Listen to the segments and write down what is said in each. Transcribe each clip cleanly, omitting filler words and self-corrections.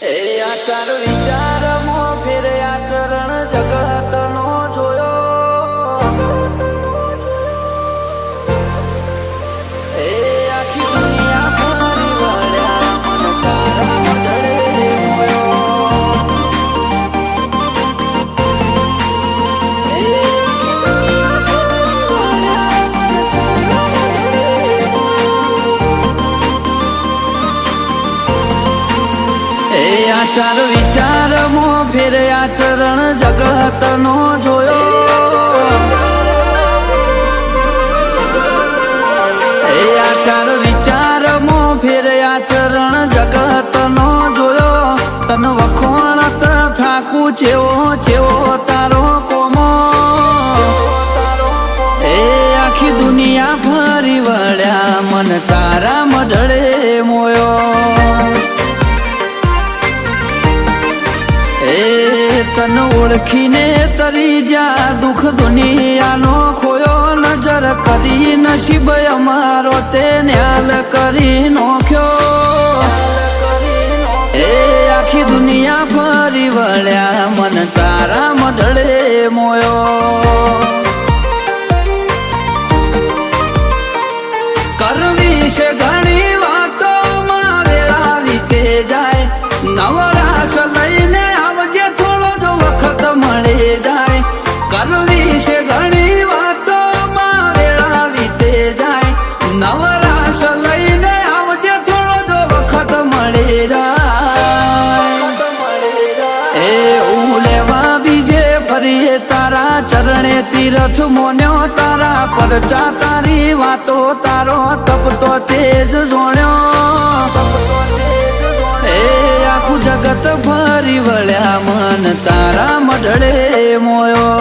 એ આચાર વિચારમો ફેર આચરણ જગતનો જોયો એ આખી દુનિયા ફરી વળ્યા મન તારા મઢડે મોયો એ આખી દુનિયા ફરી વળ્યા એ આચાર વિચારમો ફેર આચરણ જગતનો જોયો એ આચાર વિચારમો ફેર આચરણ જગતનો જોયો તન વખોણત થાકું જેવો જેવો તારો કોમો એ આખી દુનિયા ફરી વળ્યા મન તારા મઢડે મોયો એ તન ઓળખીને તરી જા દુઃખ દુનિયાનો ખોયો નજર કરી નસીબ અમારો તે ન્યાલ કરી નોખ્યો એ આખી દુનિયા ફરી વળ્યા મન તારા મઢડે મોયો કરવી છે ઘણી વાતો માં વેળા વીતે જાય નવરાશ લઈને આવજે થોડો જો વખત મળી જાય કરવી છે ઘણી વાતો માં વેળા વીતે જાય નવરાશ લઈને આવજે થોડો જો વખત મળી જાય એ હું લેવા બીજે ફરીએ તારા ચરણે તીરથ મોન્યો તારા પરચા તારી વાતો તારો તપતો તેજ જોણ્યો એ આખું જગત ફરી વળ્યા મન તારા મઢડે મોયો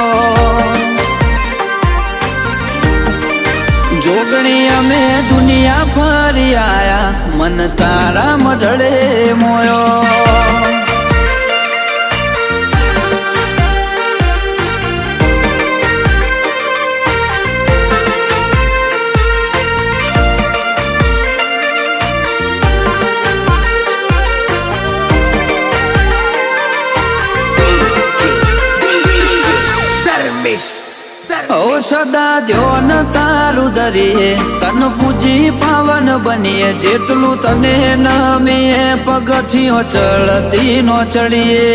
જોગણી અમે દુનિયા ફરી આયા મન તારા મઢડે મોયો ઓ સદા ધ્યોન તારું ધરીએ તન પૂજી પાવન બનીએ જેટલું તને નમીએ પગથિયો ચડતી નો ચડીએ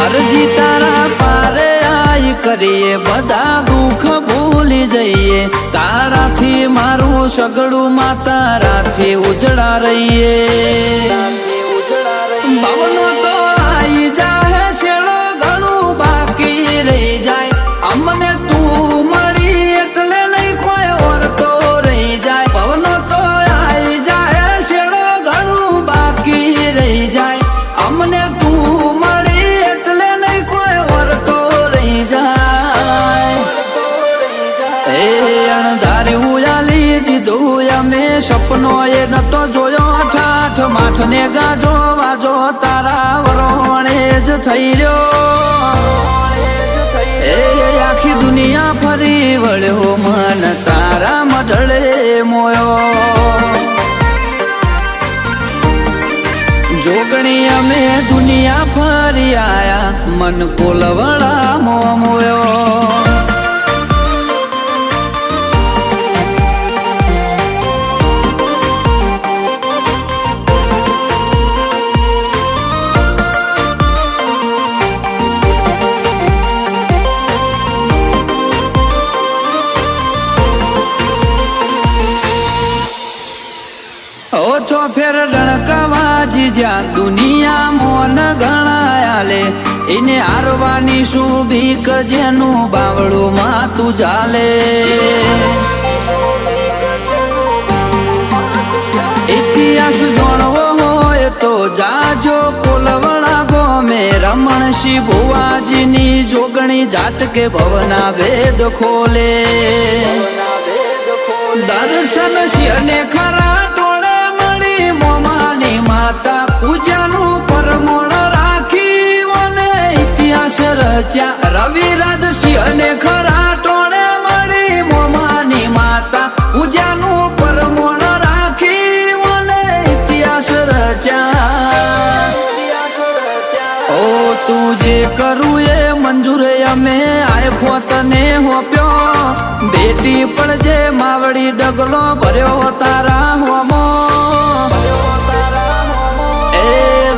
અરજી તારા પારે આઈ કરીએ બધા દુઃખ ભૂલી જઈએ તારાથી મારું સગડું માં તારાથી ઉજળા રહીએ ભાવનો તો આઈ જાય છેડો ઘણું બાકી રહી જાય અમને તું મળી એટલે નહીં કોઈ ઓરતો રહી જાય ભાવનો તો આઈ જાય છેડો ઘણું બાકી રહી જાય અમને તું મળી એટલે નહીં કોઈ ઓરતો રહી જાય એ અણધારી ઉયાલી દીધું અમે સપનો એ નતો જોયો ઠાઠ માઠ ને ગાઢો વાજો તારા વરોણે જ થઈ રહ્યો એ આખી દુનિયા ફરી વળ્યો મન તારા મઢડે મોયો જોગણી અમે દુનિયા ફરી આયા મન કોલવડા મોયો ઓછો ફેર રણકવાજી જ્યાં દુનિયા મોન ગણાયાલે એને હારવાની શું બીક જેનું બાવળું માતું ચાલે ઇતિહાસ જાણવો હોય તો જાજો કોલવણા ગોમે રમણસિંહ ભુવાજીની જોગણી જાટકે ભવના વેદ ખોલે દર્શન સિંહને ખરા મોમાની માતા પૂજાનું પરમોણ રાખી મને ઇતિહાસ રચ્યા રવિરાજ સિંહને ખરા ટોળે મળી મોમાની માતા પૂજાનું પરમોણ રાખી મને કરું એ મંજૂર અમે આયફો તને હોપ્યો બેટી પડજે માવડી ડગલો ભર્યો તારા હોમો એ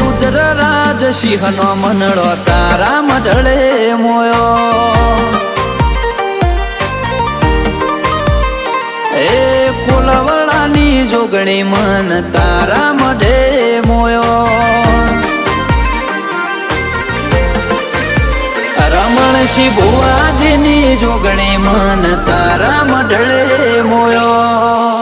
રુદ્રરાજ સિંહ નો મનડો તારા મઢળે મોયો એ કુલવડાની જોગણી મન તારા મઢે મોયો રમણસિંહ ભુવાજીની જોગણી મન તારા મઢળે મોયો